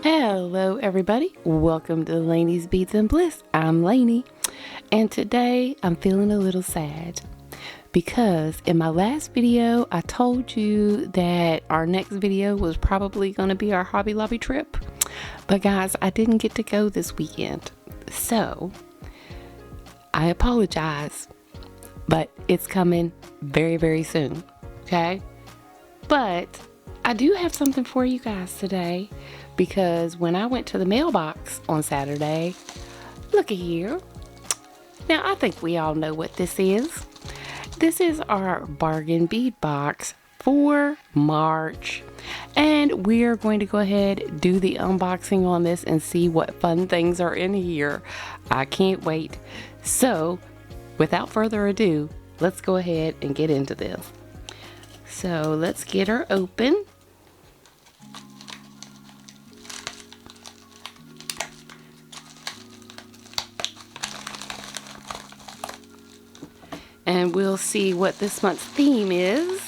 Hello everybody, welcome to Laneys, Beads, and Bliss. I'm Laney, and today I'm feeling a little sad because in my last video I told you that our next video was probably going to be our Hobby Lobby trip, but guys, I didn't get to go this weekend, so I apologize, but it's coming very soon, okay? But I do have something for you guys today, because when I went to the mailbox on Saturday, looky here. Now I think we all know what this is. This is our bargain bead box for March. And we're going to go ahead and do the unboxing on this and see what fun things are in here. I can't wait. So without further ado, let's go ahead and get into this. So let's get her open. And we'll see what this month's theme is.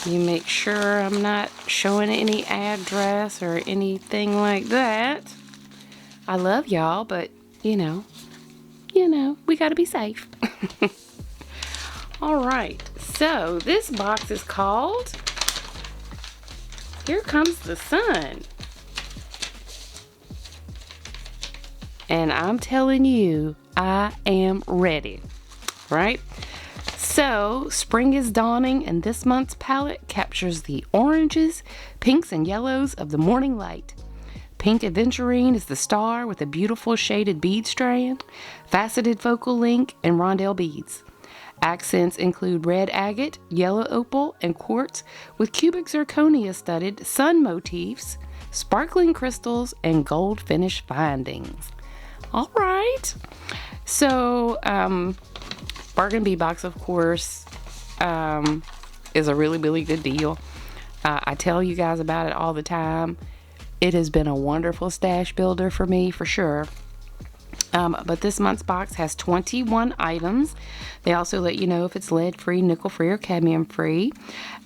You make sure I'm not showing any address or anything like that. I love y'all, but you know, we gotta be safe. All right, so this box is called Here Comes the Sun. And I'm telling you, I am ready. Right? So spring is dawning, and this month's palette captures the oranges, pinks, and yellows of the morning light. Pink aventurine is the star with a beautiful shaded bead strand, faceted focal link, and rondelle beads. Accents include red agate, yellow opal, and quartz with cubic zirconia studded sun motifs, sparkling crystals, and gold finish findings. All right. So, bargain bead box, of course, is a really good deal. I tell you guys about it all the time. It has been a wonderful stash builder for me, for sure. But this month's box has 21 items. They also let you know if it's lead-free, nickel-free, or cadmium-free.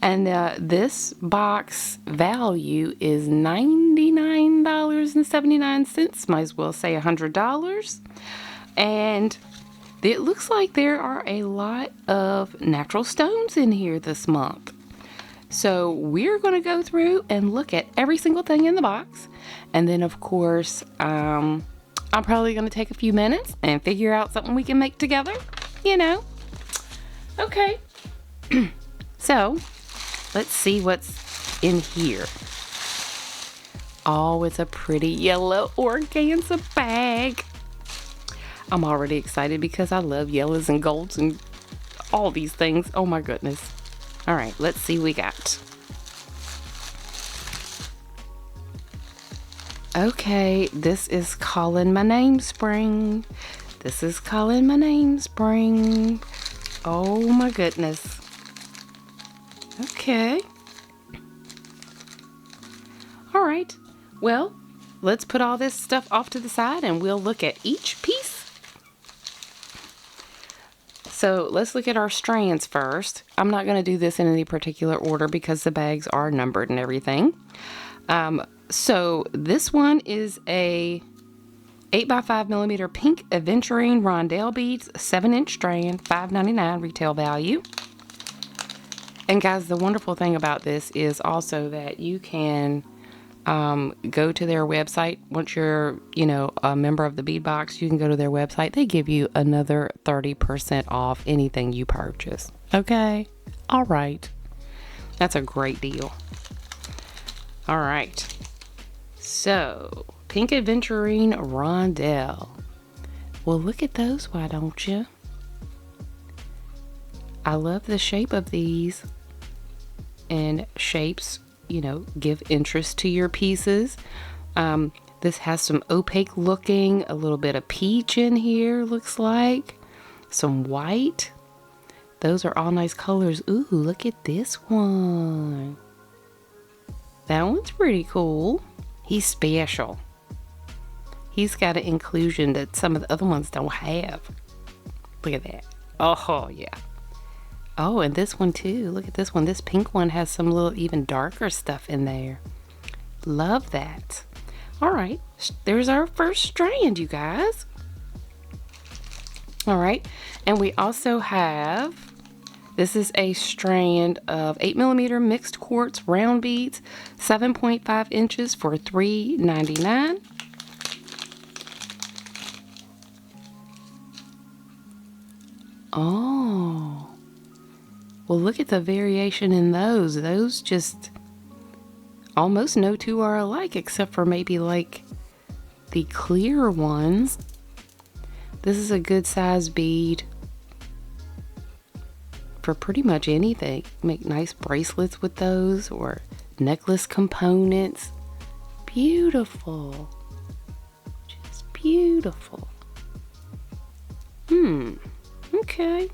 And this box value is $99.79. Might as well say $100. And it looks like there are a lot of natural stones in here this month. So we're going to go through and look at every single thing in the box. And then, of course, I'm probably going to take a few minutes and figure out something we can make together, you know. Okay. So let's see what's in here. Oh, it's a pretty yellow organza bag. I'm already excited because I love yellows and golds and all these things. Oh my goodness. All right, let's see what we got. Okay, this is calling my name, spring. This is calling my name, spring. Oh my goodness. Okay. All right. Well, let's put all this stuff off to the side and we'll look at each piece. So let's look at our strands first. I'm not going to do this in any particular order because the bags are numbered and everything. So this one is a 8x5mm pink aventurine rondelle beads, 7-inch strand, $5.99 retail value. And guys, the wonderful thing about this is also that you can go to their website. Once you're, a member of the bead box, you can go to their website. They give you another 30% off anything you purchase. Okay. All right. That's a great deal. All right. So pink aventurine rondelle. Well, look at those. Why don't you? I love the shape of these, and shapes, give interest to your pieces. This has some opaque looking, a little bit of peach in here, looks like. Some white. Those are all nice colors. Ooh, look at this one. That one's pretty cool. He's special. He's got an inclusion that some of the other ones don't have. Look at that. Oh, yeah. Oh, and this one too. Look at this one. This pink one has some little even darker stuff in there. Love that. All right, there's our first strand, you guys. All right, and we also have, this is a strand of 8mm mixed quartz round beads, 7.5 inches for $3.99. Oh, well, look at the variation in those. Those just almost no two are alike, except for maybe like the clear ones. This is a good size bead for pretty much anything. Make nice bracelets with those or necklace components. Beautiful. Just beautiful. Okay.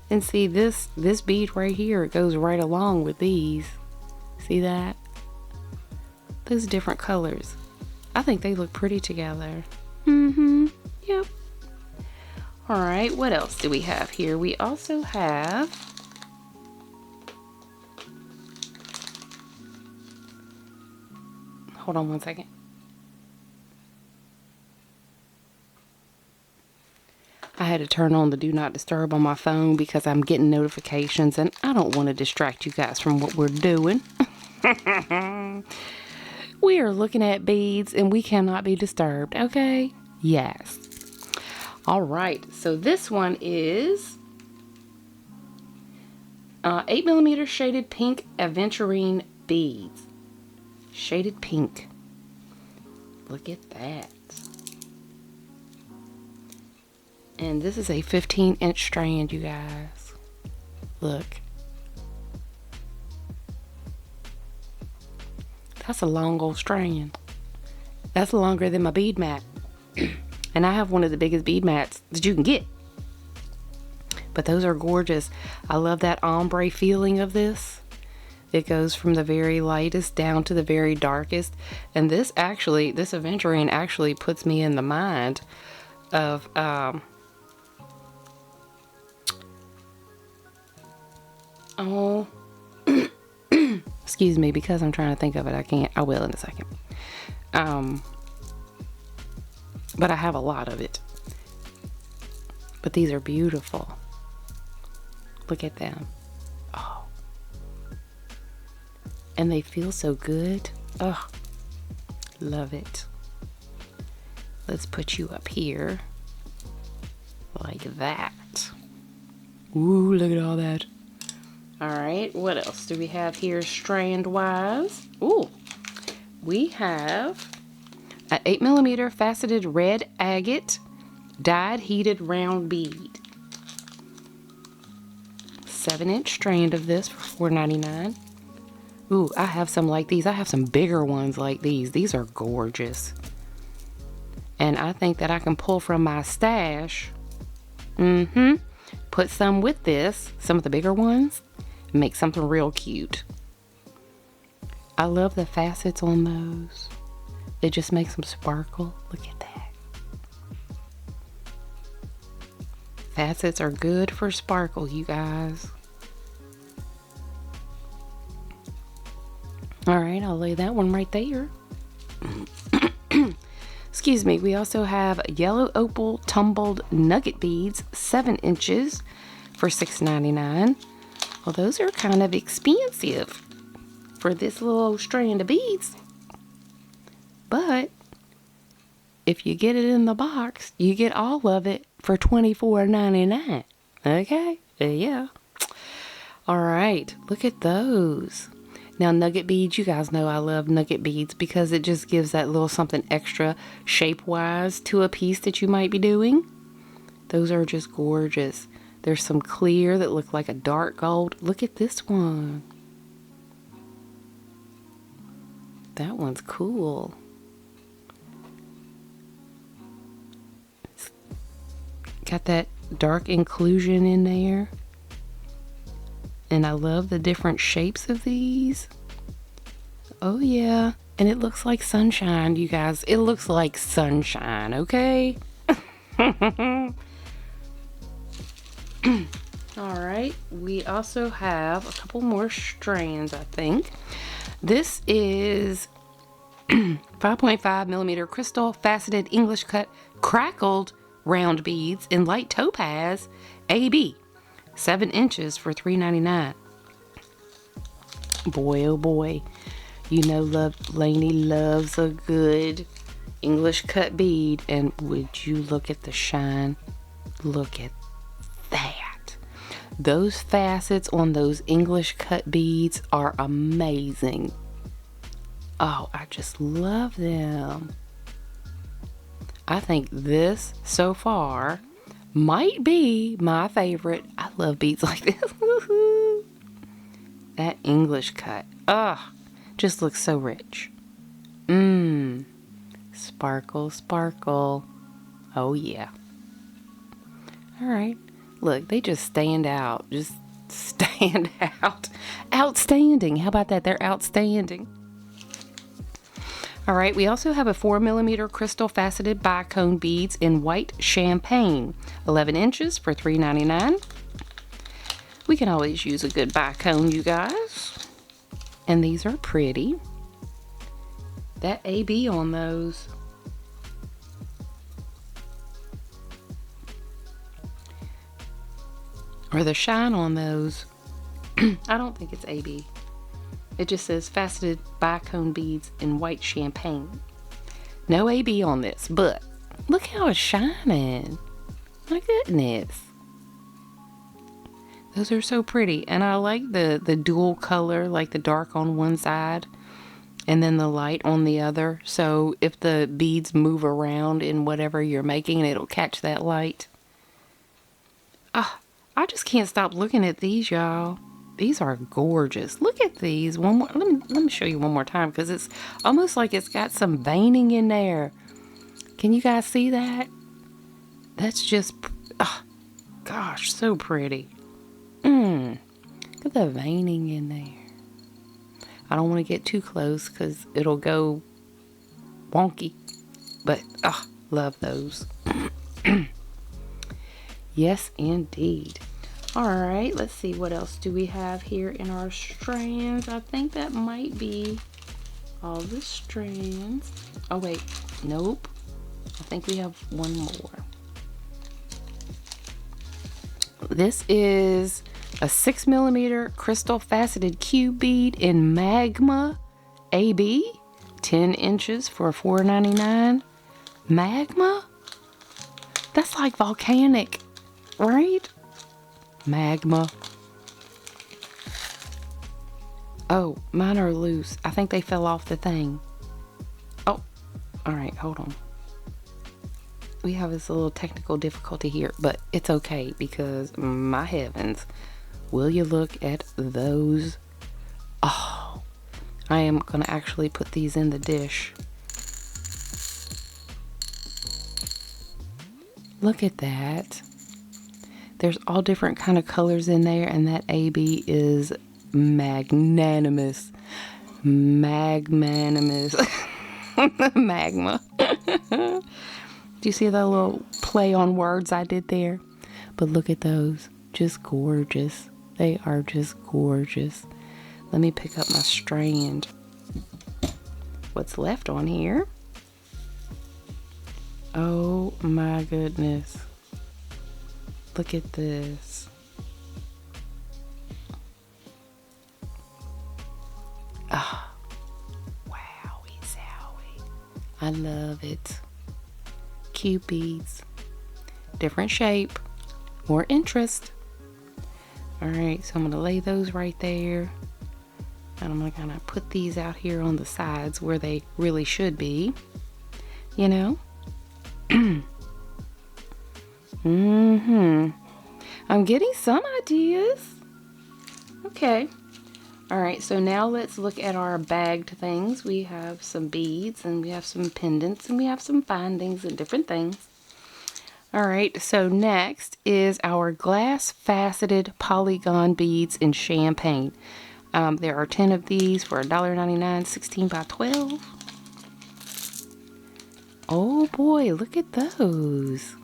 And see this bead right here, it goes right along with these. See that? Those different colors. I think they look pretty together. Yep. All right, what else do we have here? We also have hold on one second. I had to turn on the do not disturb on my phone because I'm getting notifications and I don't want to distract you guys from what we're doing. We are looking at beads and we cannot be disturbed, okay? Yes. All right, so this one is 8mm shaded pink aventurine beads. Shaded pink. Look at that. And this is a 15-inch strand, you guys. Look. That's a long old strand. That's longer than my bead mat. And I have one of the biggest bead mats that you can get. But those are gorgeous. I love that ombre feeling of this. It goes from the very lightest down to the very darkest. And this aventurine actually puts me in the mind of excuse me, because I'm trying to think of it. I can't. I will in a second. But I have a lot of it. But these are beautiful. Look at them. Oh. And they feel so good. Oh, love it. Let's put you up here like that. Ooh, look at all that. All right, what else do we have here strand wise? Ooh, we have an 8mm faceted red agate dyed heated round bead. 7-inch strand of this for $4.99. Ooh, I have some like these. I have some bigger ones like these. These are gorgeous. And I think that I can pull from my stash. Put some with this, some of the bigger ones, and make something real cute. I love the facets on those. It just makes them sparkle. Look at that. Facets are good for sparkle, you guys. All right, I'll lay that one right there. Excuse me. We also have yellow opal tumbled nugget beads, 7 inches for $6.99. Well, those are kind of expensive for this little strand of beads. But if you get it in the box, you get all of it for $24.99. Okay? Yeah. All right. Look at those. Now, nugget beads, you guys know I love nugget beads because it just gives that little something extra shape-wise to a piece that you might be doing. Those are just gorgeous. There's some clear that look like a dark gold. Look at this one. That one's cool. It's got that dark inclusion in there. And I love the different shapes of these. Oh yeah. And it looks like sunshine, you guys. It looks like sunshine, okay? Alright. We also have a couple more strands, I think. This is 5.5 millimeter crystal faceted English cut crackled round beads in light topaz AB. 7 inches for $3.99. Boy, oh boy. You know, Laney loves a good English cut bead. And would you look at the shine? Look at that. Those facets on those English cut beads are amazing. Oh, I just love them. I think this so far might be my favorite. I love beads like this. That English cut. Ugh. Just looks so rich. Sparkle, sparkle. Oh, yeah. All right. Look, they just stand out. Just stand out. Outstanding. How about that? They're outstanding. All right, we also have a 4 millimeter crystal faceted bicone beads in white champagne. 11 inches for $3.99. We can always use a good bicone, you guys. And these are pretty. That AB on those. Or the shine on those. I don't think it's AB. It just says faceted bicone beads in white champagne. No AB on this, but look how it's shining. My goodness. Those are so pretty. And I like the dual color, like the dark on one side and then the light on the other. So if the beads move around in whatever you're making, it'll catch that light. I just can't stop looking at these, y'all. These are gorgeous. Look at these. One more. Let me show you one more time because it's almost like it's got some veining in there. Can you guys see that? That's just, gosh, so pretty. Look at the veining in there. I don't want to get too close because it'll go wonky. But, love those. Yes, indeed. All right, let's see what else do we have here in our strands. I think that might be all the strands. Oh, wait. Nope. I think we have one more. This is a 6 millimeter crystal faceted Q bead in magma AB. 10 inches for $4.99. Magma? That's like volcanic, right? Magma. Oh, mine are loose. I think they fell off the thing. Oh, all right, hold on. We have this little technical difficulty here, but it's okay because my heavens, will you look at those? Oh, I am gonna actually put these in the dish. Look at that. There's all different kind of colors in there, and that AB is magnanimous. Magmanimous. Magma. Do you see that little play on words I did there? But look at those. Just gorgeous. They are just gorgeous. Let me pick up my strand. What's left on here? Oh my goodness. Look at this. Ah, wowie zowie. I love it. Cute beads. Different shape. More interest. Alright, so I'm going to lay those right there. And I'm going to put these out here on the sides where they really should be. You know? I'm getting some ideas. Okay. Alright, so now let's look at our bagged things. We have some beads and we have some pendants and we have some findings and different things. Alright, so next is our glass faceted polygon beads in champagne. There are 10 of these for $1.99, 16 by 12. Oh boy, look at those.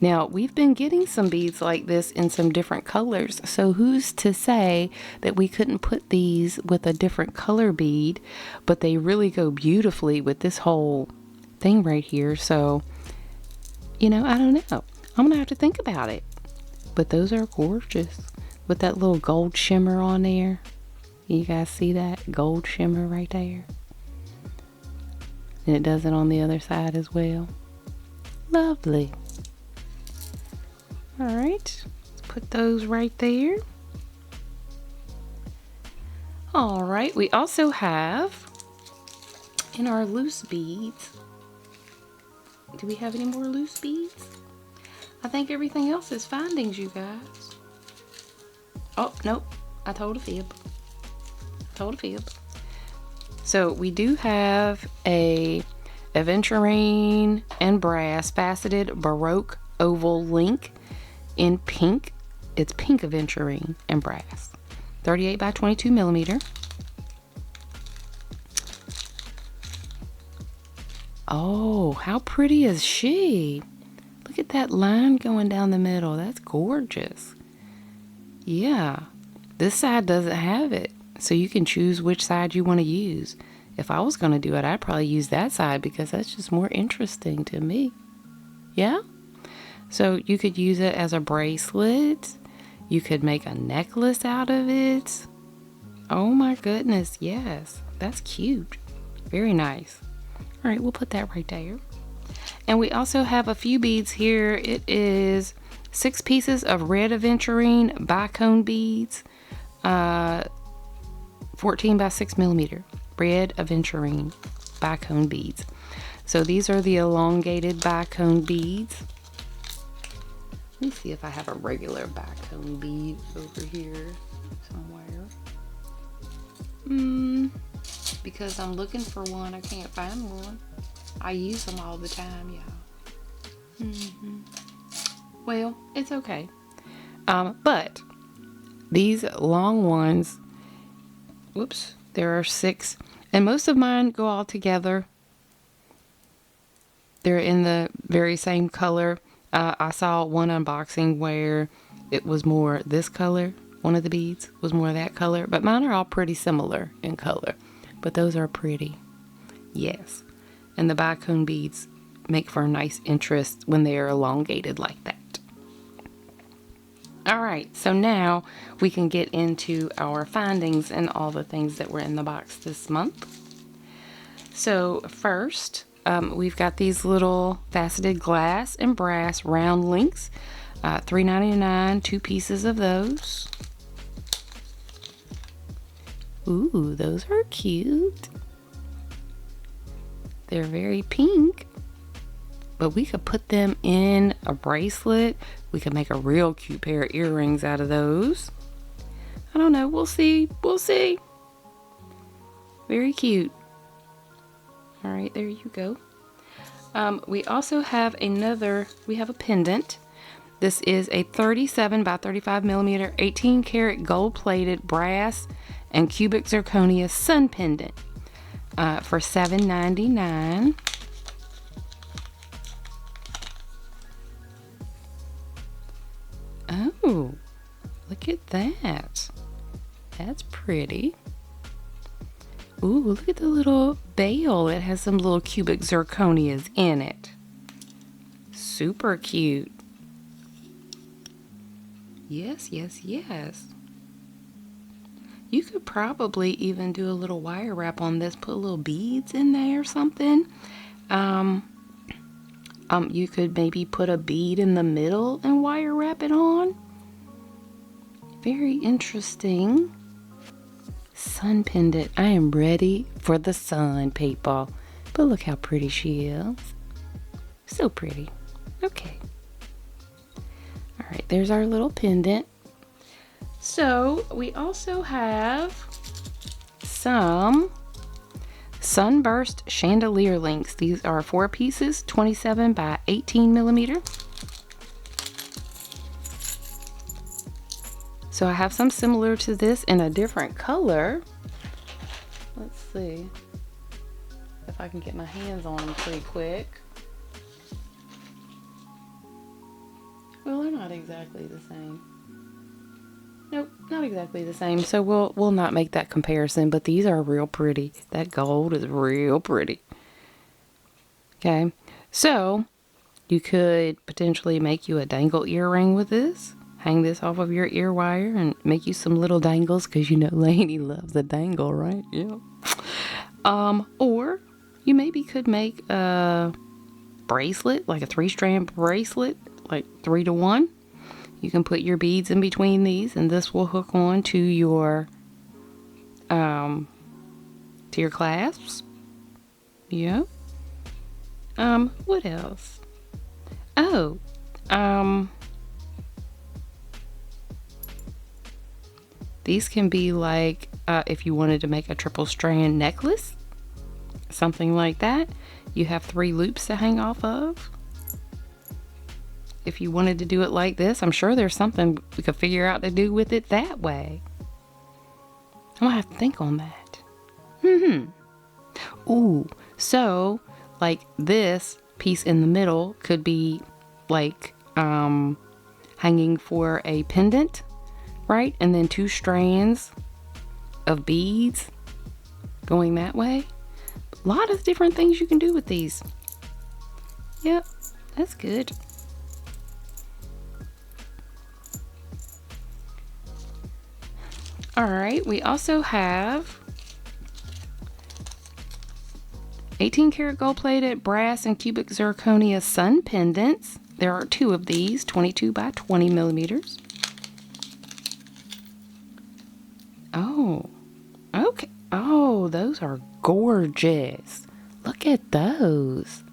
Now, we've been getting some beads like this in some different colors, so who's to say that we couldn't put these with a different color bead, but they really go beautifully with this whole thing right here. So, you know, I don't know. I'm gonna have to think about it. But those are gorgeous with that little gold shimmer on there. You guys see that gold shimmer right there? And it does it on the other side as well. Lovely. All right, let's put those right there. All right, we also have in our loose beads. Do we have any more loose beads? I think everything else is findings, you guys. Oh, nope, I told a fib. So we do have a aventurine and brass faceted Baroque oval link in pink. It's pink aventurine and brass, 38 by 22 millimeter. Oh, how pretty is she? Look at that line going down the middle. That's gorgeous. Yeah, this side doesn't have it, so you can choose which side you want to use. If I was going to do it, I'd probably use that side because that's just more interesting to me. Yeah? So you could use it as a bracelet. You could make a necklace out of it. Oh my goodness, yes. That's cute. Very nice. All right, we'll put that right there. And we also have a few beads here. It is 6 pieces of red aventurine bicone beads. 14 by 6 millimeter. Red aventurine bicone beads. So these are the elongated bicone beads. Let me see if I have a regular bicone bead over here somewhere. Because I'm looking for one, I can't find one. I use them all the time, yeah. Well, it's okay. But these long ones, whoops, there are 6, and most of mine go all together. They're in the very same color. I saw one unboxing where it was more this color. One of the beads was more that color, but mine are all pretty similar in color. But those are pretty. Yes. And the bicone beads make for a nice interest when they are elongated like that. All right, so now we can get into our findings and all the things that were in the box this month. So first, we've got these little faceted glass and brass round links, $3.99, 2 pieces of those. Ooh, those are cute. They're very pink, but we could put them in a bracelet. We could make a real cute pair of earrings out of those. I don't know, we'll see. Very cute. All right, there you go. We also have we have a pendant. This is a 37 by 35 millimeter, 18 karat gold plated brass and cubic zirconia sun pendant for $7.99. Oh, look at that. That's pretty. Ooh, look at the little bail. It has some little cubic zirconias in it. Super cute. Yes. You could probably even do a little wire wrap on this, put little beads in there or something. You could maybe put a bead in the middle and wire wrap it on. Very interesting. Sun pendant. I am ready for the sun, people. But look how pretty she is. So pretty. Okay. All right, there's our little pendant. So we also have some sunburst chandelier links. These are 4 pieces, 27 by 18 millimeter. So I have some similar to this in a different color. Let's see if I can get my hands on them pretty quick. not exactly the same. Nope, not exactly the same. So we'll not make that comparison, but these are real pretty. That gold is real pretty. Okay, so you could potentially make you a dangle earring with this. Hang this off of your ear wire and make you some little dangles, because you know Laney loves a dangle, right? Yeah. Or you maybe could make a bracelet, like a 3-strand bracelet, like 3 to 1. You can put your beads in between these, and this will hook on to your clasps. Yeah. What else? Oh, these can be like, if you wanted to make a 3-strand necklace, something like that. You have 3 loops to hang off of. If you wanted to do it like this, I'm sure there's something we could figure out to do with it that way. I'm gonna have to think on that. Ooh, so like this piece in the middle could be like hanging for a pendant, right? And then 2 strands of beads going that way. A lot of different things you can do with these. Yep, that's good. All right, we also have 18 karat gold plated brass and cubic zirconia sun pendants. There are 2 of these, 22 by 20 millimeters. Oh, okay. Oh, those are gorgeous. Look at those.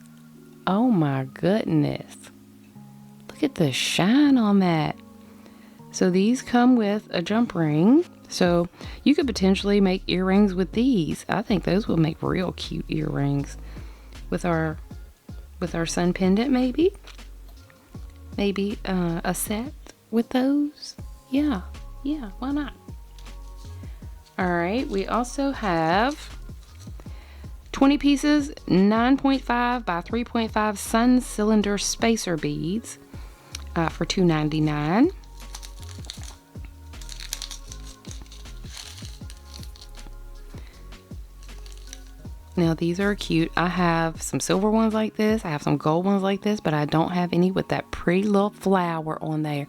Oh my goodness. Look at the shine on that. So these come with a jump ring. So you could potentially make earrings with these. I think those will make real cute earrings with our sun pendant, maybe. Maybe a set with those. Yeah, why not? All right, we also have 20 pieces, 9.5 by 3.5 sun cylinder spacer beads for $2.99. Now these are cute. I have some silver ones like this. I have some gold ones like this, but I don't have any with that pretty little flower on there.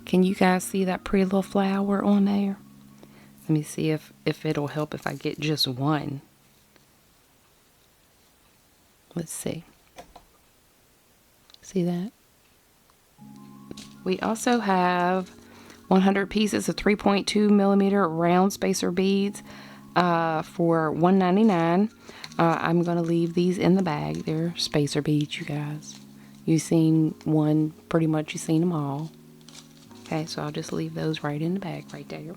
Can you guys see that pretty little flower on there? Let me see if it'll help if I get just one. Let's see. See that? We also have 100 pieces of 3.2 millimeter round spacer beads for $1.99. I'm going to leave these in the bag. They're spacer beads, you guys. You've seen one, pretty much you've seen them all. Okay, so I'll just leave those right in the bag right there.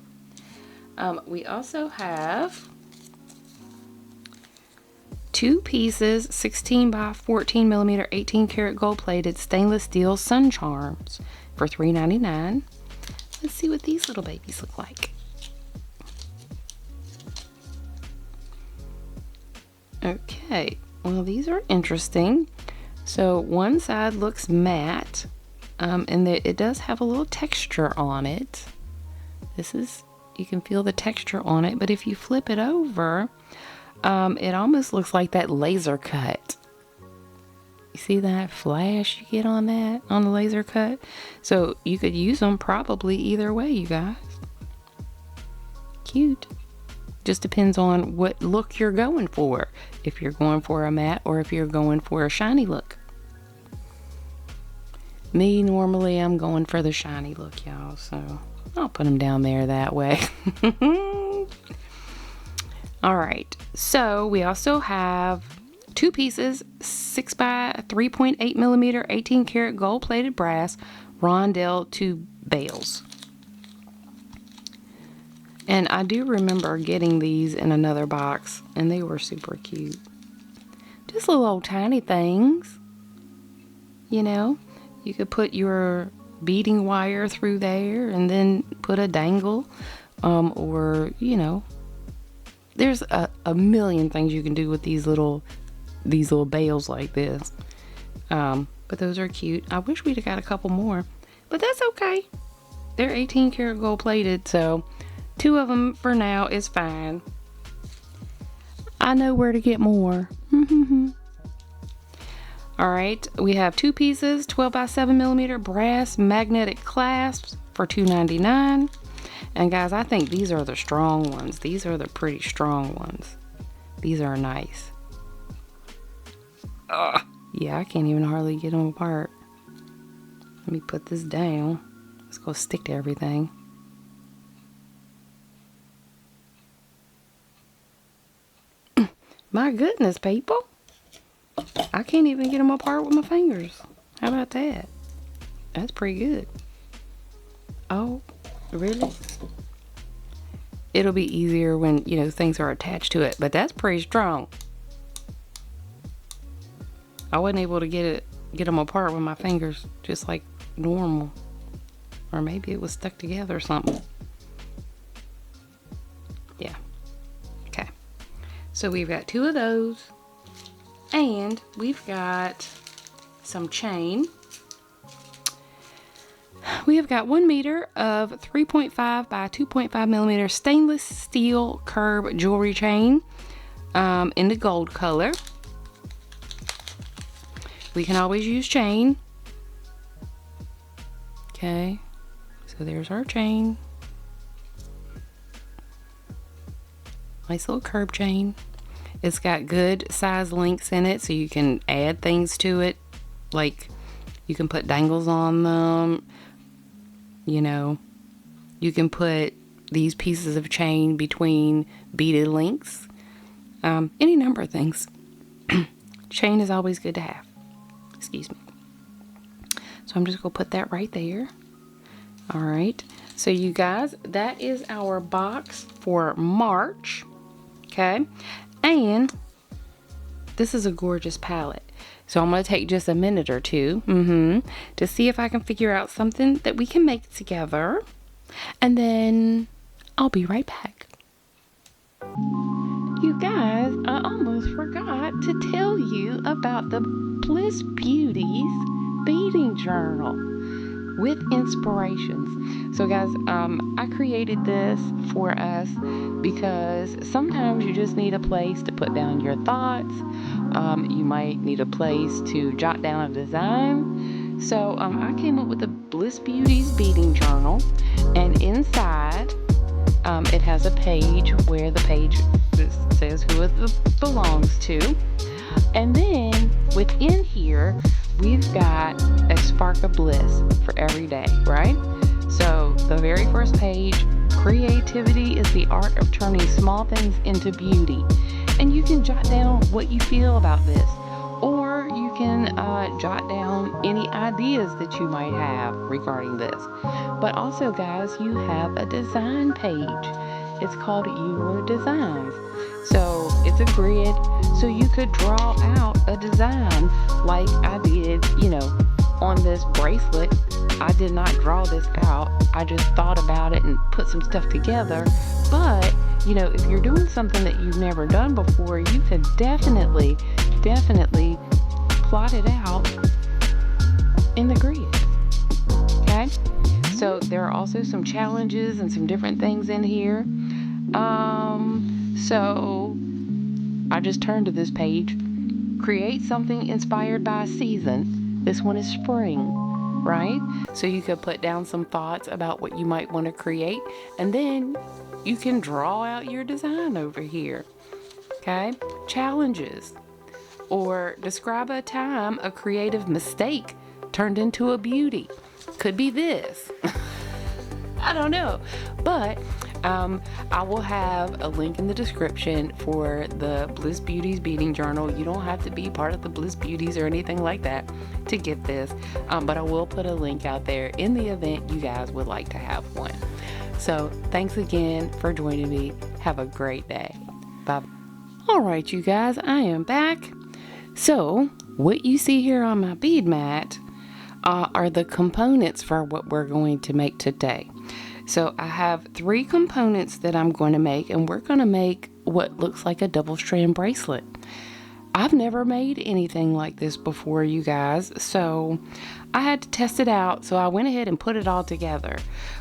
We also have 2 pieces, 16 by 14 millimeter, 18 karat gold plated stainless steel sun charms for $3.99. Let's see what these little babies look like. Okay, well these are interesting. So one side looks matte, and it does have a little texture on it. You can feel the texture on it, but if you flip it over, it almost looks like that laser cut. You see that flash you get on that, on the laser cut? So you could use them probably either way, you guys. Cute. Just depends on what look you're going for. If you're going for a matte or if you're going for a shiny look. Me, normally I'm going for the shiny look, y'all. So I'll put them down there that way. All right. So we also have 2 pieces, 6 by 3.8 millimeter, 18 karat gold plated brass rondelle tube bales. And I do remember getting these in another box, and they were super cute. Just little old tiny things. You know, you could put your beading wire through there and then put a dangle, or, you know, there's a million things you can do with these little bales like this. But those are cute. I wish we'd have got a couple more. but that's okay. They're 18 karat gold plated, so 2 of them for now is fine. I know where to get more. All right, we have 2 pieces, 12 by 7 millimeter brass magnetic clasps for $2.99. And guys, I think these are the strong ones. These are the pretty strong ones. These are nice. Yeah, I can't even hardly get them apart. Let me put this down. It's gonna stick to everything. My goodness, people. I can't even get them apart with my fingers. How about that? That's pretty good. Oh, really? It'll be easier when, you know, things are attached to it, but that's pretty strong. I wasn't able to get them apart with my fingers, just like normal. Or maybe it was stuck together or something. Yeah. Okay. So we've got 2 of those. And we've got some chain. We have got 1 meter of 3.5 by 2.5 millimeter stainless steel curb jewelry chain in the gold color. We can always use chain. Okay, so there's our chain. Nice little curb chain. It's got good size links in it, so you can add things to it. Like, you can put dangles on them. You know, you can put these pieces of chain between beaded links. Any number of things. Chain is always good to have. Excuse me. So I'm just going to put that right there. All right. So you guys, that is our box for March. Okay. And this is a gorgeous palette. So I'm going to take just a minute or two to see if I can figure out something that we can make together. And then I'll be right back. You guys, I almost forgot to tell you about the Bliss Beauties Beading Journal with inspirations. So guys, I created this for us because sometimes you just need a place to put down your thoughts. You might need a place to jot down a design. So I came up with the Bliss Beauties Beading Journal, and inside it has a page where the page says who it belongs to. And then within here, we've got a spark of bliss for every day, right? So the very first page, creativity is the art of turning small things into beauty. And you can jot down what you feel about this, or you can jot down any ideas that you might have regarding this. But also, guys, you have a design page. It's called Your Designs. So it's a grid, so you could draw out a design like I did, you know, on this bracelet. I did not draw this out. I just thought about it and put some stuff together. But, you know, if you're doing something that you've never done before, you could definitely plot it out in the grid. Okay? So there are also some challenges and some different things in here. So I just turned to this page. Create something inspired by a season. This one is spring, right? So you could put down some thoughts about what you might want to create, and then you can draw out your design over here. Okay? Challenges. Or describe a time a creative mistake turned into a beauty. Could be this. I don't know. But I will have a link in the description for the Bliss Beauties Beading Journal. You don't have to be part of the Bliss Beauties or anything like that to get this. But I will put a link out there in the event you guys would like to have one. So thanks again for joining me. Have a great day. Bye. All right, you guys, I am back. So what you see here on my bead mat are the components for what we're going to make today. So I have 3 components that I'm going to make, and we're going to make what looks like a double strand bracelet. I've never made anything like this before, you guys, so I had to test it out, so I went ahead and put it all together.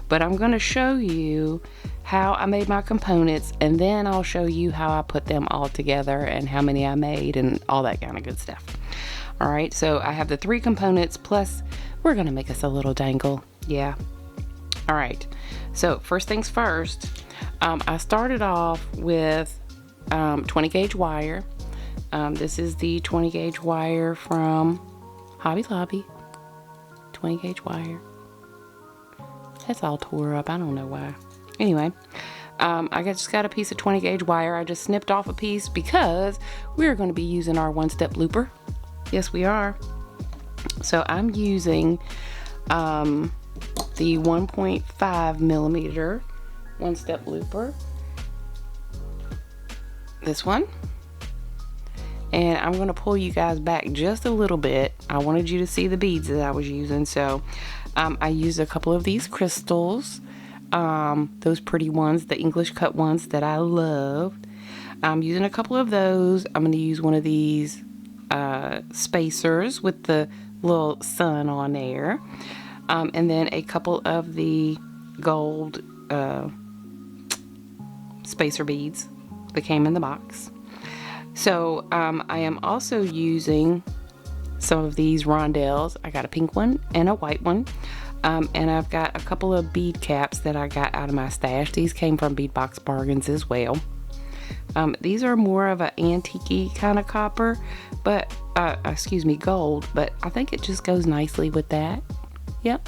But I'm going to show you how I made my components, and then I'll show you how I put them all together and how many I made and all that kind of good stuff. All right, so I have the 3 components, plus we're going to make us a little dangle. Yeah. All right, so first things first, I started off with 20 gauge wire. This is the 20 gauge wire from Hobby Lobby. 20 gauge wire. That's all tore up. I don't know why. Anyway, I just got a piece of 20 gauge wire. I just snipped off a piece because we're going to be using our one-step looper. Yes, we are. So I'm using the 1.5 millimeter one-step looper. This one. And I'm going to pull you guys back just a little bit. I wanted you to see the beads that I was using. So I used a couple of these crystals. Those pretty ones, the English cut ones that I loved. I'm using a couple of those. I'm going to use one of these spacers with the little sun on there. And then a couple of the gold spacer beads that came in the box. So I am also using some of these rondelles. I got a pink one and a white one. And I've got a couple of bead caps that I got out of my stash. These came from Bead Box Bargains as well. These are more of an antique-y kind of copper, but gold, but I think it just goes nicely with that. Yep.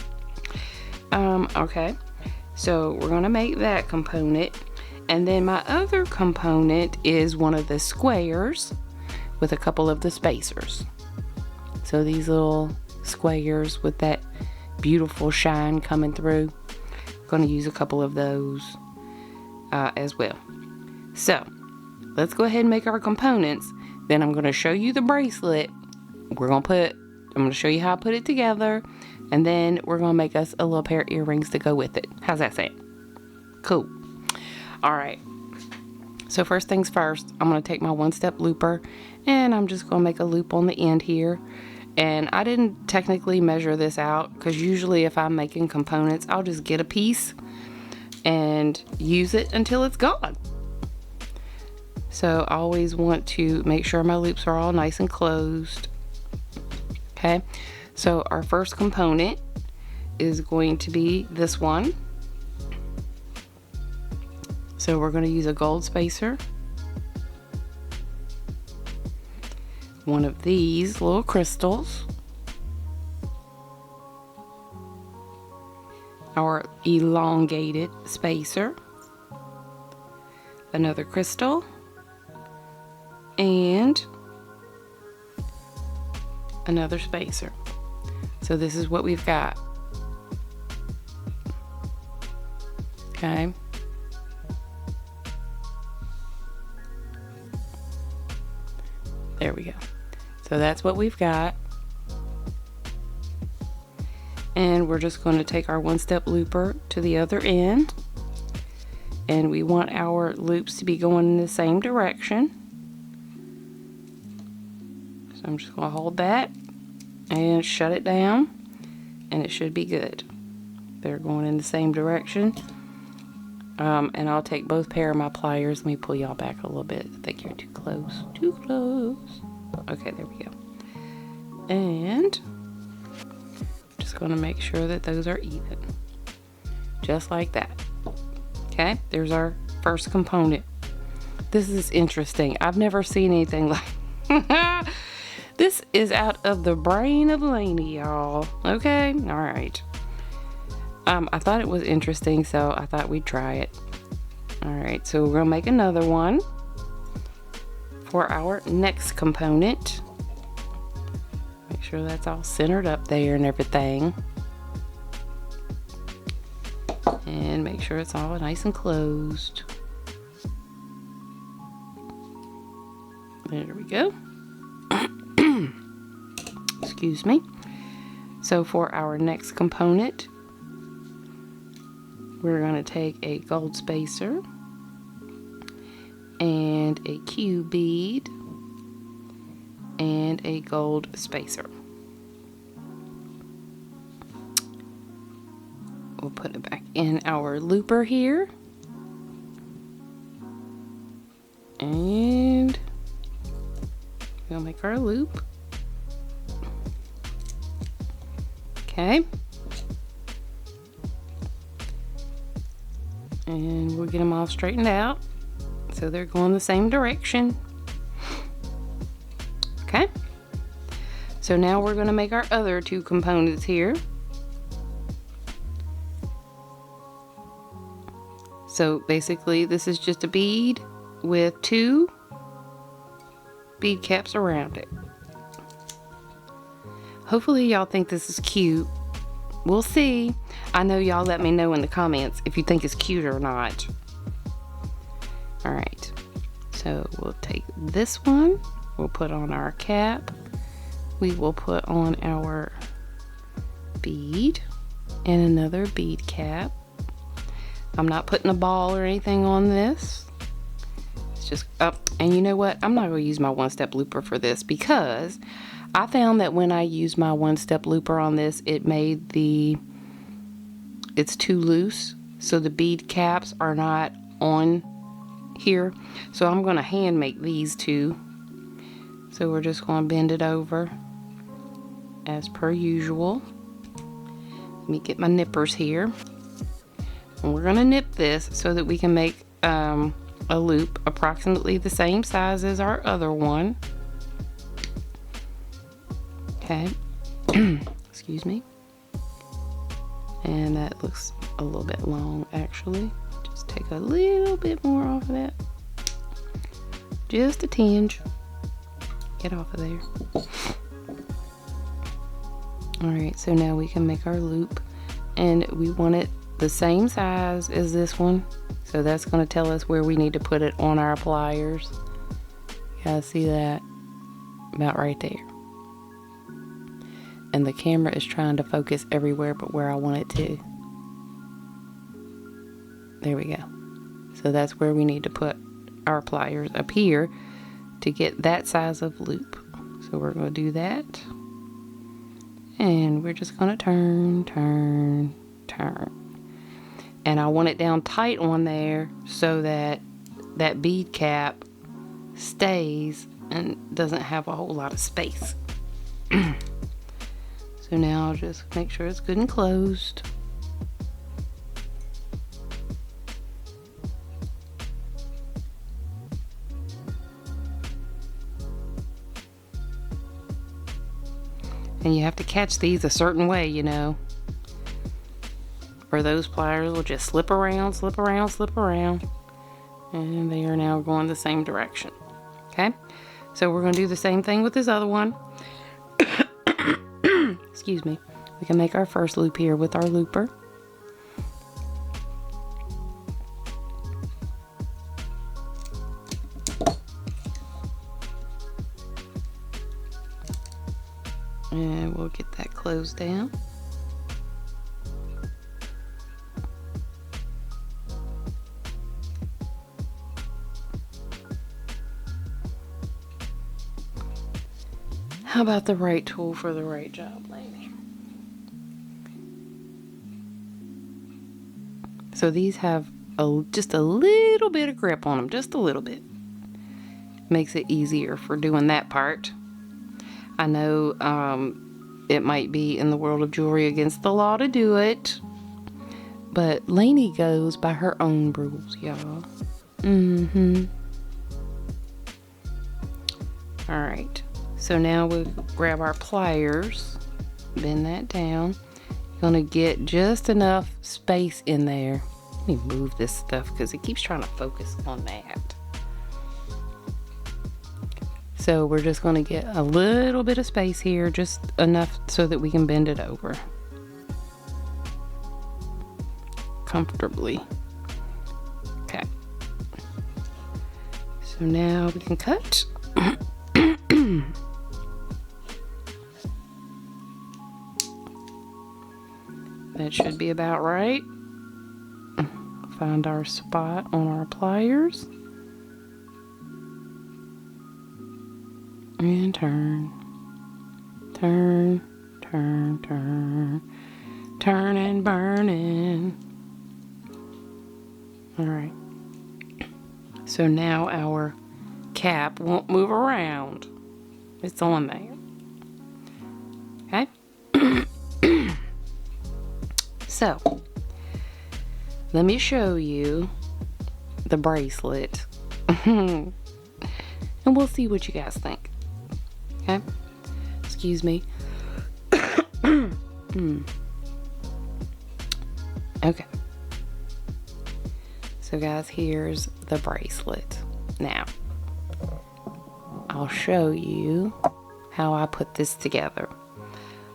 Okay, so we're gonna make that component. And then my other component is one of the squares with a couple of the spacers. So these little squares with that beautiful shine coming through. I'm going to use a couple of those as well. So let's go ahead and make our components. Then I'm going to show you the bracelet. I'm going to show you how I put it together. And then we're going to make us a little pair of earrings to go with it. How's that sound? Cool. Alright, so first things first, I'm going to take my one-step looper and I'm just going to make a loop on the end here. And I didn't technically measure this out because usually if I'm making components, I'll just get a piece and use it until it's gone. So I always want to make sure my loops are all nice and closed. Okay, so our first component is going to be this one. So we're going to use a gold spacer, one of these little crystals, our elongated spacer, another crystal, and another spacer. So this is what we've got. Okay. There we go. So that's what we've got. And we're just going to take our one-step looper to the other end. And we want our loops to be going in the same direction. So I'm just going to hold that and shut it down. And it should be good. They're going in the same direction. And I'll take both pair of my pliers. Let me pull y'all back a little bit. I think you're too close. Too close. Okay, there we go. And just going to make sure that those are even. Just like that. Okay, there's our first component. This is interesting. I've never seen anything like this is out of the brain of Laney, y'all. Okay, all right. I thought it was interesting, so I thought we'd try it. Alright, so we're going to make another one for our next component. Make sure that's all centered up there and everything. And make sure it's all nice and closed. There we go. Excuse me. So for our next component, we're going to take a gold spacer and a Q bead and a gold spacer. We'll put it back in our looper here. And we'll make our loop. Okay. And we'll get them all straightened out so they're going the same direction. Okay. So now we're going to make our other two components here. So basically this is just a bead with two bead caps around it. Hopefully y'all think this is cute. We'll see. I know y'all let me know in the comments if you think it's cute or not. Alright, so we'll take this one, we'll put on our cap, we will put on our bead and another bead cap. I'm not putting a ball or anything on this. It's just up. And you know what? I'm not going to use my one-step looper for this because I found that when I used my one-step looper on this, it made it's too loose. So the bead caps are not on here. So I'm going to hand make these two. So we're just going to bend it over as per usual. Let me get my nippers here. And we're going to nip this so that we can make a loop approximately the same size as our other one. Okay. Excuse me. And that looks a little bit long actually. Just take a little bit more off of that. Just a tinge. Get off of there. Alright, so now we can make our loop. And we want it the same size as this one, so that's going to tell us where we need to put it on our pliers. Yeah, see that? About right there. And the camera is trying to focus everywhere but where I want it to. There we go. So that's where we need to put our pliers, up here, to get that size of loop. So we're going to do that. And we're just going to turn, turn, turn. And I want it down tight on there so that that bead cap stays and doesn't have a whole lot of space. So now I'll just make sure it's good and closed. And you have to catch these a certain way, you know, or those pliers will just slip around, slip around, slip around. And they are now going the same direction. Okay, so we're going to do the same thing with this other one. Excuse me. We can make our first loop here with our looper. And we'll get that closed down. How about the right tool for the right job, Laney? So these have just a little bit of grip on them, just a little bit. Makes it easier for doing that part. I know it might be in the world of jewelry against the law to do it, but Laney goes by her own rules, y'all. All right. So now we'll grab our pliers, bend that down. Gonna get just enough space in there. Let me move this stuff because it keeps trying to focus on that. So we're just gonna get a little bit of space here, just enough so that we can bend it over comfortably. Okay. So now we can cut. That should be about right. Find our spot on our pliers. And turn. Turn, turn, turn, turn and burning. All right. So now our cap won't move around. It's on there. Okay. So, let me show you the bracelet. And we'll see what you guys think. Okay? Excuse me. Okay. So guys, here's the bracelet. Now, I'll show you how I put this together.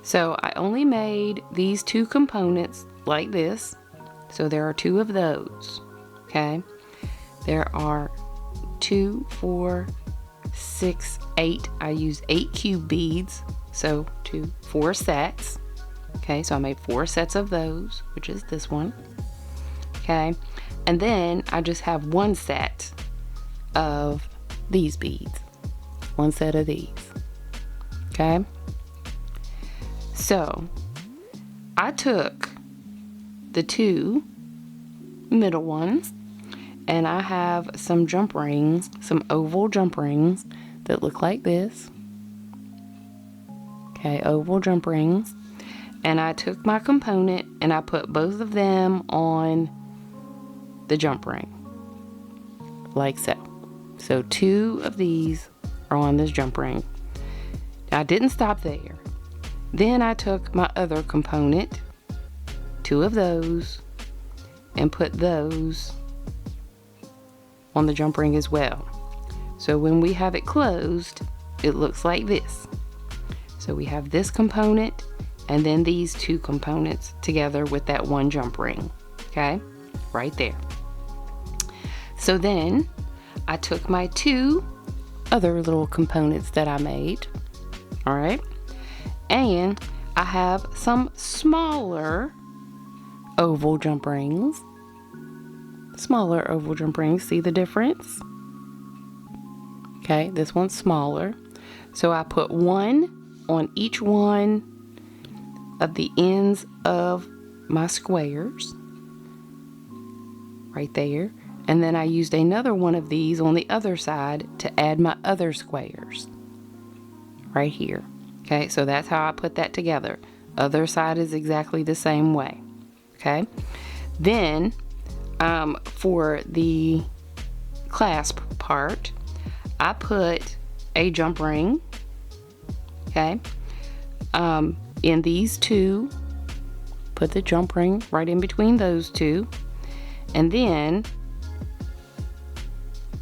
So I only made these two components like this. So there are two of those. Okay. There are 2, 4, 6, 8. I used 8 cube beads. So 4 sets. Okay. So I made 4 sets of those, which is this one. Okay. And then I just have 1 set of these beads. 1 set of these. Okay. So I took the 2 middle ones, and I have some jump rings, some oval jump rings that look like this. Okay, oval jump rings. And I took my component and I put both of them on the jump ring, like so. So 2 of these are on this jump ring. Now, I didn't stop there. Then I took my other component, 2 of those, and put those on the jump ring as well. So when we have it closed, it looks like this. So we have this component and then these 2 components together with that 1 jump ring. Okay, right there. So then I took my 2 other little components that I made. All right. And I have some smaller oval jump rings. Smaller oval jump rings. See the difference? Okay, this one's smaller. So I put 1 on each one of the ends of my squares. Right there. And then I used another one of these on the other side to add my other squares. Right here. Okay, so that's how I put that together. Other side is exactly the same way. Okay. Then, for the clasp part, I put a jump ring. Okay. In these 2, put the jump ring right in between those 2. And then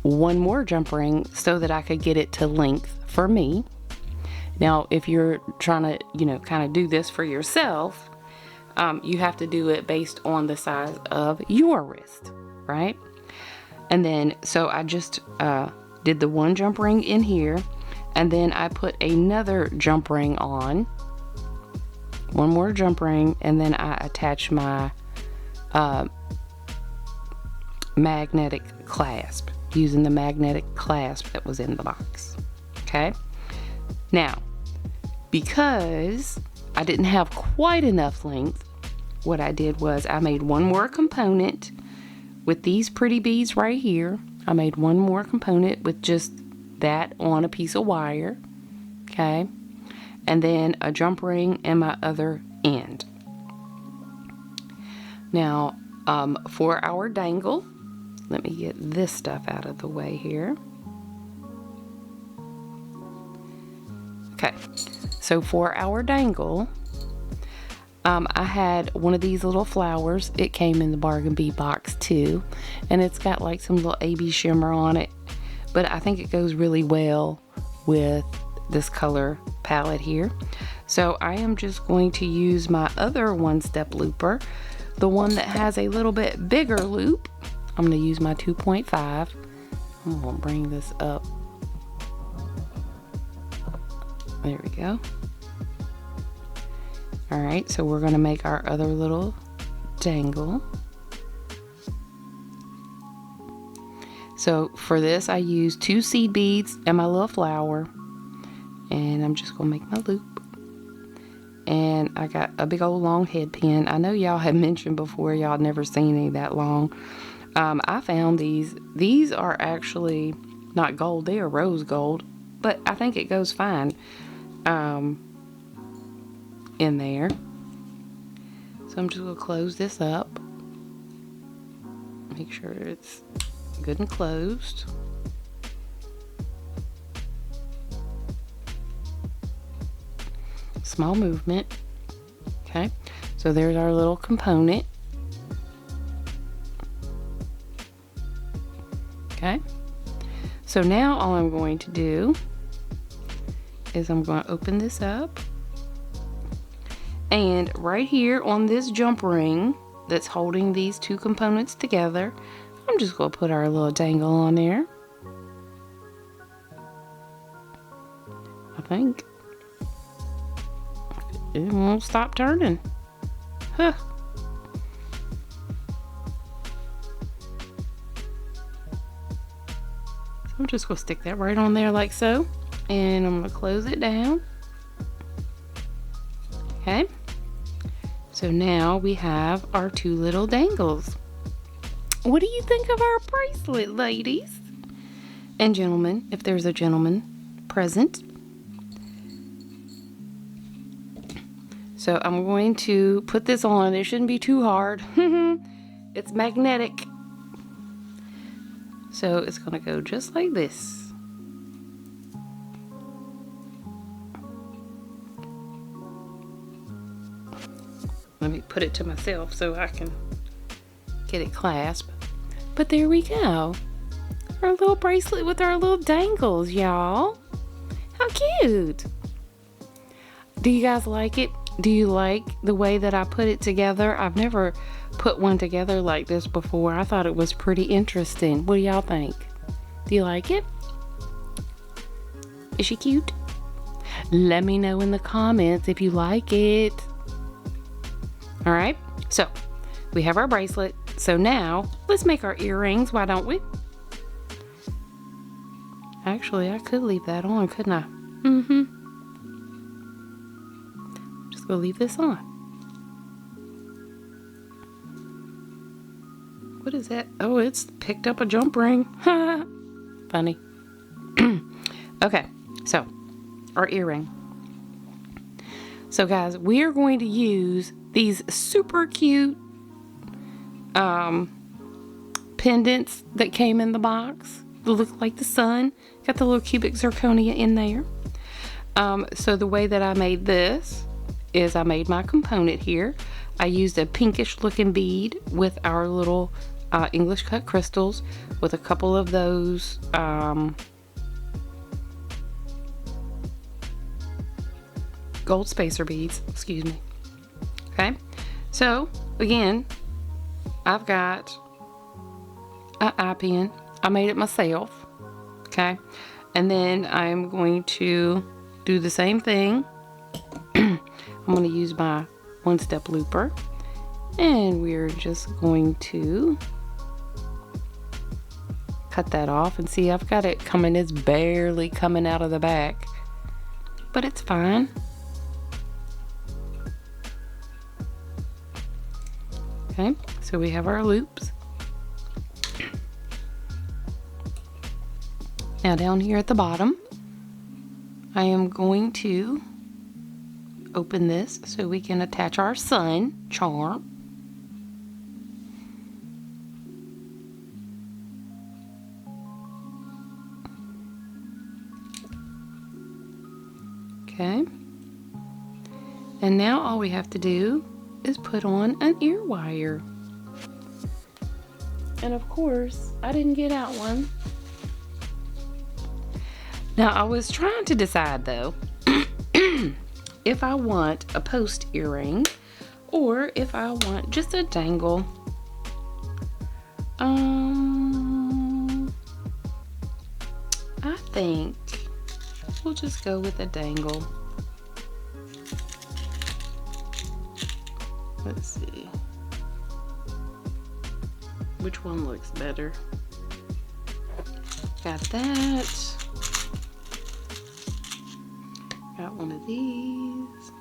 1 more jump ring so that I could get it to length for me. Now, if you're trying to, kind of do this for yourself, you have to do it based on the size of your wrist, right? And then, so I just did the 1 jump ring in here, and then I put another jump ring on, 1 more jump ring, and then I attach my magnetic clasp using the magnetic clasp that was in the box. Okay. Now, because I didn't have quite enough length, what I did was I made 1 more component with these pretty beads right here. I made 1 more component with just that on a piece of wire. Okay. And then a jump ring in my other end. Now, for our dangle, let me get this stuff out of the way here. Okay, so for our dangle, I had one of these little flowers. It came in the bargain bead box too, and it's got like some little AB shimmer on it, but I think it goes really well with this color palette here. So I am just going to use my other 1-step looper, the one that has a little bit bigger loop. I'm going to use my 2.5. I'm going to bring this up. There we go. All right, so we're going to make our other little dangle. So for this, I used 2 seed beads and my little flower. And I'm just going to make my loop. And I got a big old long head pin. I know y'all have mentioned before y'all never seen any that long. I found these. These are actually not gold. They are rose gold. But I think it goes fine in there. So I'm just going to close this up. Make sure it's good and closed. Small movement. Okay, so there's our little component. Okay, so now all I'm going to do is I'm going to open this up, and right here on this jump ring that's holding these two components together, I'm just going to put our little dangle on there. I think it won't stop turning. Huh. So I'm just going to stick that right on there like so. And I'm going to close it down. Okay. So now we have our two little dangles. What do you think of our bracelet, ladies and gentlemen, if there's a gentleman present? So I'm going to put this on. It shouldn't be too hard. It's magnetic. So it's going to go just like this. Let me put it to myself so I can get it clasped. But there we go. Our little bracelet with our little dangles, y'all. How cute. Do you guys like it? Do you like the way that I put it together? I've never put one together like this before. I thought it was pretty interesting. What do y'all think? Do you like it? Is she cute? Let me know in the comments if you like it. All right, so we have our bracelet. So now let's make our earrings. Why don't we? Actually, I could leave that on, couldn't I? Just gonna leave this on. What is that? Oh, it's picked up a jump ring. Funny. Okay, so our earring. So guys, we are going to use these super cute pendants that came in the box. They look like the sun. Got the little cubic zirconia in there. So the way that I made this is I made my component here. I used a pinkish looking bead with our little English cut crystals with a couple of those gold spacer beads, excuse me. Okay, so again, I've got an eye pin. I made it myself. Okay, and then I'm going to do the same thing. I'm going to use my one-step looper, and we're just going to cut that off. And see, I've got it coming, it's barely coming out of the back, but it's fine. Okay, so we have our loops. Now down here at the bottom, I am going to open this so we can attach our sun charm. Okay, and now all we have to do is put on an ear wire. And of course, I didn't get out one. Now I was trying to decide though if I want a post earring or if I want just a dangle. I think we'll just go with a dangle. Let's see. Which one looks better? Got that. Got one of these.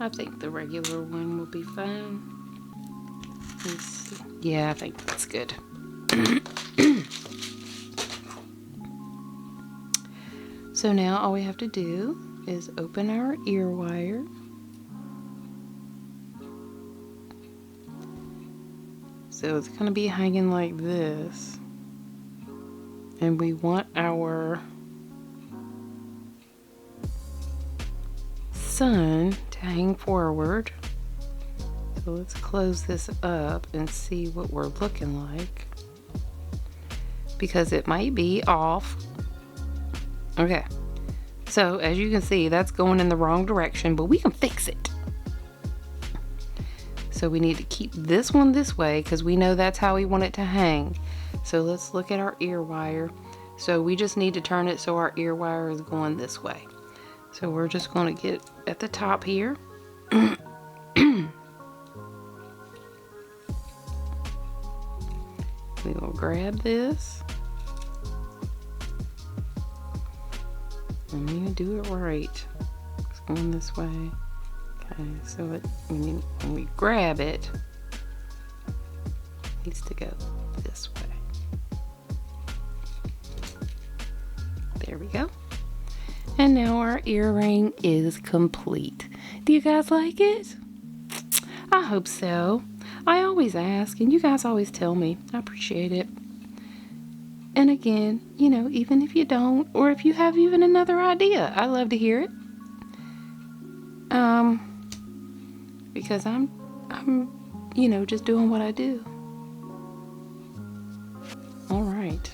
I think the regular one will be fine. Let's see. Yeah, I think that's good. So now all we have to do is open our ear wire. So it's going to be hanging like this. And we want our sun to hang forward. So let's close this up and see what we're looking like, because it might be off. Okay, so as you can see, that's going in the wrong direction, but we can fix it. So we need to keep this one this way because we know that's how we want it to hang. So let's look at our ear wire. So we just need to turn it so our ear wire is going this way. So we're just going to get at the top here. We will grab this. And we do it right. It's going this way. Okay, so when we grab it, it needs to go this way. There we go. And now our earring is complete. Do you guys like it? I hope so. I always ask, and you guys always tell me. I appreciate it. And again, you know, even if you don't, or if you have even another idea, I love to hear it. Because I'm, you know, just doing what I do. All right.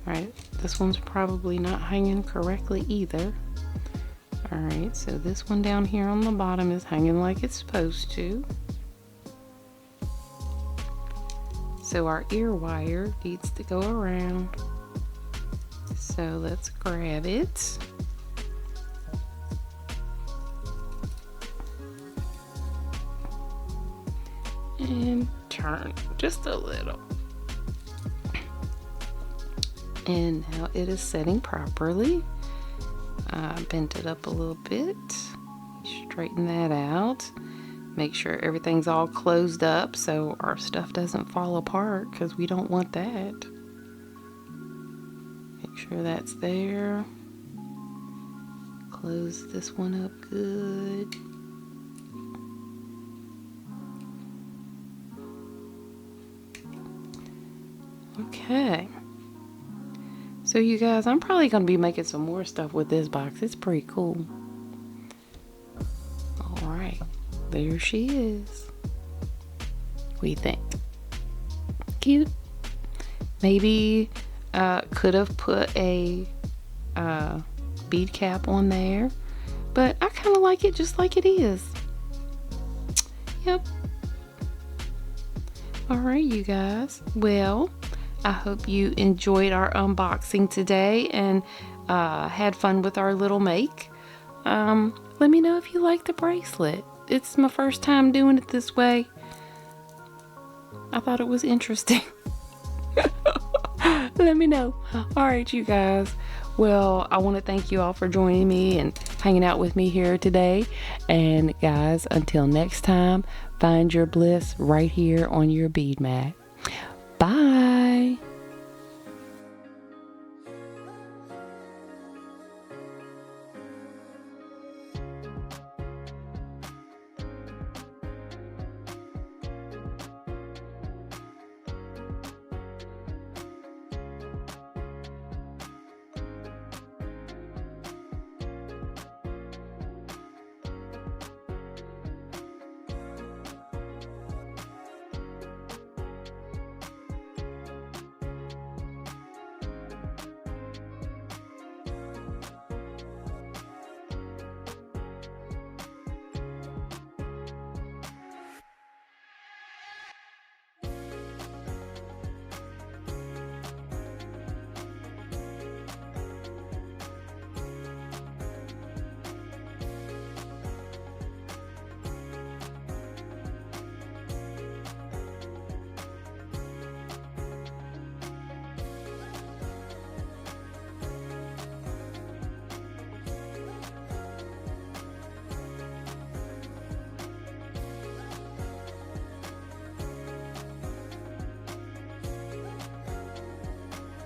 All right, this one's probably not hanging correctly either. All right, so this one down here on the bottom is hanging like it's supposed to. So our ear wire needs to go around. So let's grab it. And turn just a little. And now it is setting properly. Bent it up a little bit. Straighten that out. Make sure everything's all closed up so our stuff doesn't fall apart, because we don't want that. Make sure that's there. Close this one up good. Okay. So you guys, I'm probably going to be making some more stuff with this box. It's pretty cool. All right. There she is. What do you think? Cute. Maybe could have put a bead cap on there, but I kind of like it just like it is. Yep. All right, you guys. Well, I hope you enjoyed our unboxing today and had fun with our little make. Let me know if you like the bracelet. It's my first time doing it this way. I thought it was interesting. Let me know. All right, you guys. Well, I want to thank you all for joining me and hanging out with me here today. And guys, until next time, find your bliss right here on your bead mat. Bye.